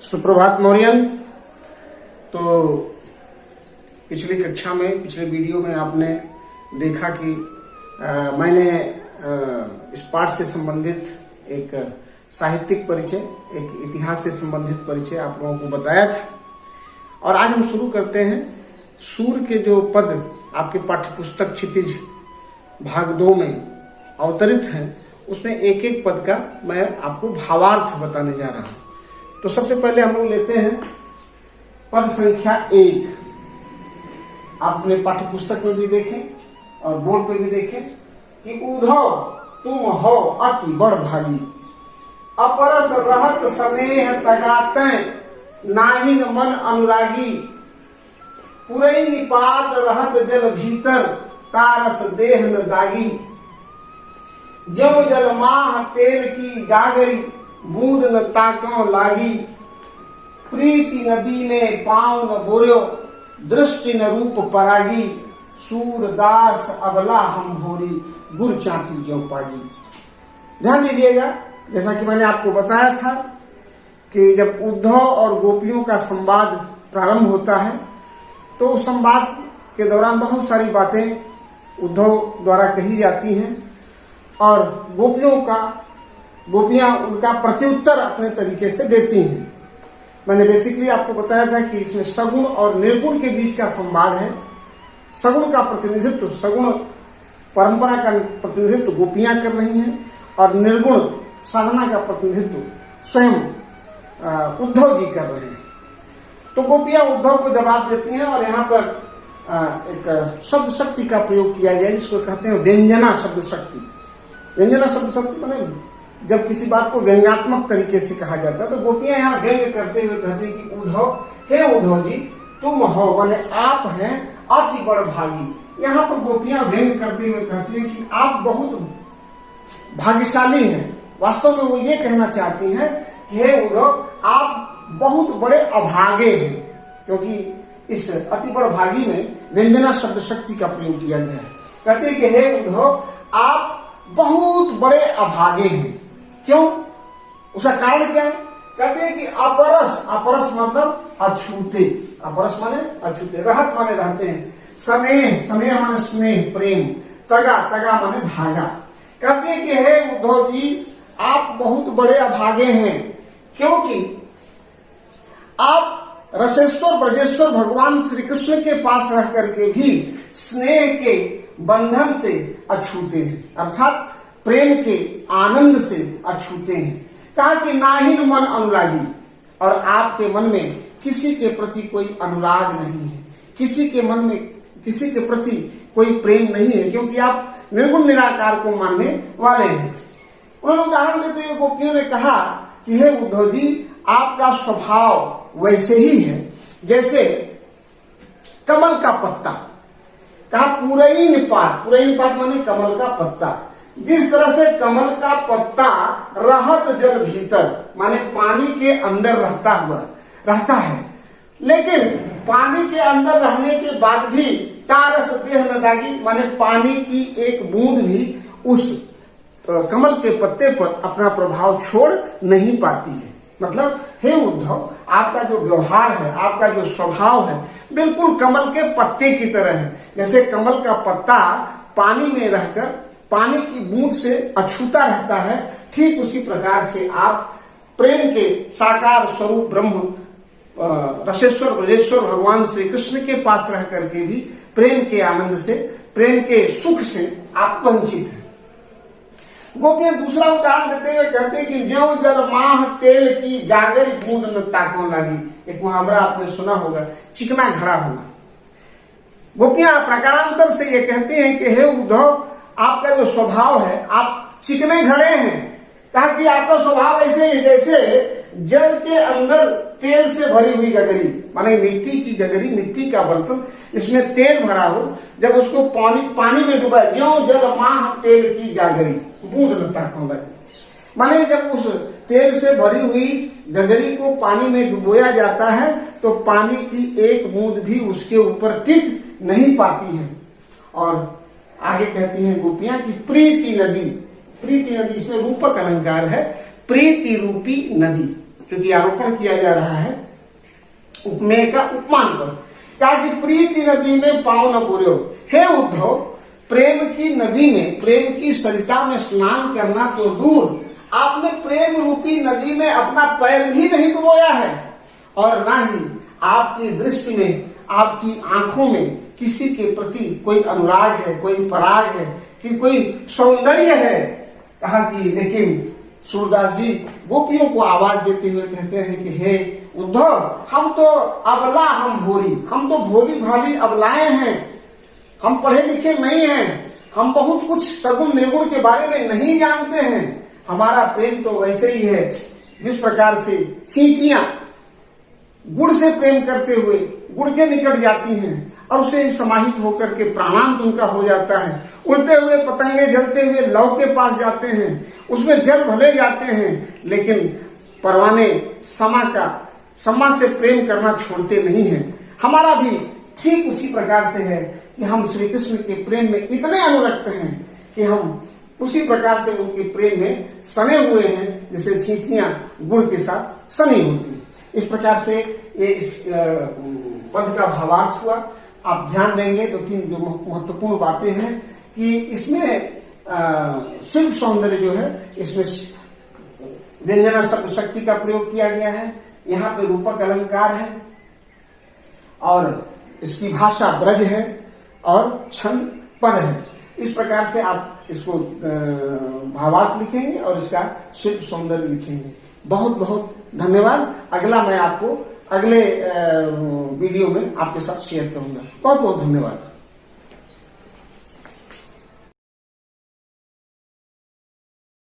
सुप्रभात मौर्यन। तो पिछली कक्षा में, पिछले वीडियो में आपने देखा कि मैंने इस पाठ से संबंधित एक साहित्यिक परिचय, एक इतिहास से संबंधित परिचय आप लोगों को बताया था। और आज हम शुरू करते हैं सूर के जो पद आपके पाठ्यपुस्तक क्षितिज भाग 2 में अवतरित हैं, उसमें एक एक पद का मैं आपको भावार्थ बताने जा रहा हूं। तो सबसे पहले हम लोग लेते हैं पद संख्या 1। आपने पाठ्यपुस्तक में भी देखें और बोर्ड पे भी देखें कि उधो तुम हो अति बड़ भागी, अपरस रहत स्नेह तगाते नाहिन मन अनुरागी, पुरई निपात रहत जल भीतर तारस देह न दागी, जो जल माह तेल की गागरी बूंद न ताको लागी, प्रीति नदी में पांव न बोर्यो दृष्टि न रूप परागी, सूरदास अबला हम भोरी गुर चाटी ज्यों पागी। ध्यान दीजिएगा, जैसा कि मैंने आपको बताया था कि जब उद्धव और गोपियों का संवाद प्रारंभ होता है तो उस संवाद के दौरान बहुत सारी बातें उद्धव द्वारा कही जाती हैं और गोपियां उनका प्रत्युत्तर अपने तरीके से देती हैं। मैंने बेसिकली आपको बताया था कि इसमें सगुण और निर्गुण के बीच का संवाद है। सगुण का प्रतिनिधित्व, सगुण परंपरा का प्रतिनिधित्व गोपियां कर रही हैं और निर्गुण साधना का प्रतिनिधित्व स्वयं उद्धव जी कर रहे हैं। तो गोपियां उद्धव को जवाब देती हैं और यहाँ पर एक शब्द शक्ति का प्रयोग किया गया, जिसको कहते हैं व्यंजना शब्द शक्ति। व्यंजना शब्द शक्ति माने जब किसी बात को व्यंग्यात्मक तरीके से कहा जाता है, तो गोपियां यहाँ व्यंग करते हुए कहते हैं कि उद्धव, हे उद्धव जी तुम हो, माने आप हैं अति बड़ भागी। यहाँ पर गोपियां व्यंग करते हुए कहती हैं कि आप बहुत भाग्यशाली हैं। वास्तव में वो ये कहना चाहती हैं कि हे उद्धव आप बहुत बड़े अभागे हैं, क्योंकि इस अति बड़ भागी में व्यंजना शब्द शक्ति का प्रयोग किया गया है। कहते हैं कि हे उद्धव आप बहुत बड़े अभागे हैं। क्यों? उसका कारण क्या है? कहते हैं कि अपरस, अपरस मतलब अछूते, अपरस माने अछूते, रहत माने रहते हैं, स्नेह, स्नेह माने स्नेह प्रेम, तगा, तगा माने धागा। कहते हैं कि हे उद्धव जी आप बहुत बड़े अभागे हैं, क्योंकि आप रसेश्वर ब्रजेश्वर भगवान श्री कृष्ण के पास रह करके भी स्नेह के बंधन से अछूते हैं, अर्थात प्रेम के आनंद से अछूते हैं। कहा कि नाहिन मन अनुरागी, और आपके मन में किसी के प्रति कोई अनुराग नहीं है, किसी के मन में किसी के प्रति कोई प्रेम नहीं है, क्योंकि आप निर्गुण निराकार को मानने वाले हैं। उन्होंने उदाहरण देते हुए गोपियों ने कहा कि हे उद्धव जी आपका स्वभाव वैसे ही है जैसे कमल का पत्ता। कहा पुरई निपात, पुरई निपात माने कमल का पत्ता। जिस तरह से कमल का पत्ता रहत जल भीतर माने पानी के अंदर रहता है, लेकिन पानी के अंदर रहने के बाद भी तारस देह न दागी माने पानी की एक बूंद भी उस कमल के पत्ते पर अपना प्रभाव छोड़ नहीं पाती है। मतलब हे उद्धव आपका जो व्यवहार है, आपका जो स्वभाव है, बिल्कुल कमल के पत्ते की तरह है। जैसे कमल का पत्ता पानी में रहकर पानी की बूंद से अछूता रहता है, ठीक उसी प्रकार से आप प्रेम के साकार स्वरूप ब्रह्म रसेश्वर ब्रजेश्वर भगवान श्री कृष्ण के पास रह करके भी प्रेम के आनंद से, प्रेम के सुख से आप वंचित हैं। गोपियां दूसरा उदाहरण देते हुए कहते हैं कि ज्यों जल माह तेल की गागरी बूंद न ताको लागी। एक मुहावरा आपने सुना होगा, चिकना घड़ा होना। गोपियां प्रकारांतर से ये कहते हैं कि हे उद्धव आपका जो स्वभाव है आप चिकने घड़े हैं। कहा कि आपका स्वभाव ऐसे ही जैसे जल के अंदर तेल से भरी हुई गगरी, माने मिट्टी की गगरी, मिट्टी का बर्तन, इसमें तेल भरा हो, जब उसको पानी में डुबाए, ज्यों जल माह तेल की गागरी बूंद न ताको लागी। माने जब उस तेल से भरी हुई गगरी को पानी में डुबोया जाता है तो पानी की एक बूंद भी उसके ऊपर टिक नहीं पाती है। और आगे कहती हैं गोपियां कि प्रीति नदी, प्रीति नदी इसमें रूपक अलंकार है, प्रीति रूपी नदी। चूंकि आरोपण किया जा रहा है उपमेय का उपमान पर। कहा कि प्रीति नदी में पाँव न बुर्यो, हे उद्धव, प्रेम की नदी में, प्रेम की सरिता में स्नान करना तो दूर, आपने प्रेम रूपी नदी में अपना पैर भी नहीं डुबोया है, और ना ही आपकी दृष्टि में, आपकी आंखों में किसी के प्रति कोई अनुराग है, कोई पराग है, कि कोई सौंदर्य है। कहा कि लेकिन सूरदास जी गोपियों को आवाज देते हुए कहते हैं कि हे उद्धव, हम तो अबला, हम भोली, हम तो भोली भाली अबलाएं हैं, हम पढ़े लिखे नहीं हैं, हम बहुत कुछ सगुण निर्गुण के बारे में नहीं जानते हैं। हमारा प्रेम तो वैसे ही है जिस प्रकार से चींटियां गुड़ से प्रेम करते हुए गुड़ के निकट जाती हैं और उसे समाहित होकर के प्राणांत उनका हो जाता है। उड़ते हुए पतंगे जलते हुए लौ के पास जाते हैं, उसमें जल भले जाते हैं, लेकिन परवाने समा से प्रेम करना छोड़ते नहीं हैं। हमारा भी ठीक उसी प्रकार से है कि हम श्री कृष्ण के प्रेम में इतने अनुरक्त हैं कि हम उसी प्रकार से उनके प्रेम में सने हुए हैं जैसे चींटियां गुड़ के साथ सनी होती हैं। इस प्रकार से ये इस पद का भावार्थ हुआ। आप ध्यान देंगे तो तीन जो महत्वपूर्ण बातें हैं कि इसमें शिल्प सौंदर्य जो है, इसमें व्यंजना शब्द शक्ति का प्रयोग किया गया है, यहाँ पे रूपक अलंकार है, और इसकी भाषा ब्रज है और छंद पद है। इस प्रकार से आप इसको भावार्थ लिखेंगे और इसका शिल्प सौंदर्य लिखेंगे। बहुत बहुत धन्यवाद। अगला मैं आपको अगले वीडियो में आपके साथ शेयर करूंगा। बहुत बहुत धन्यवाद।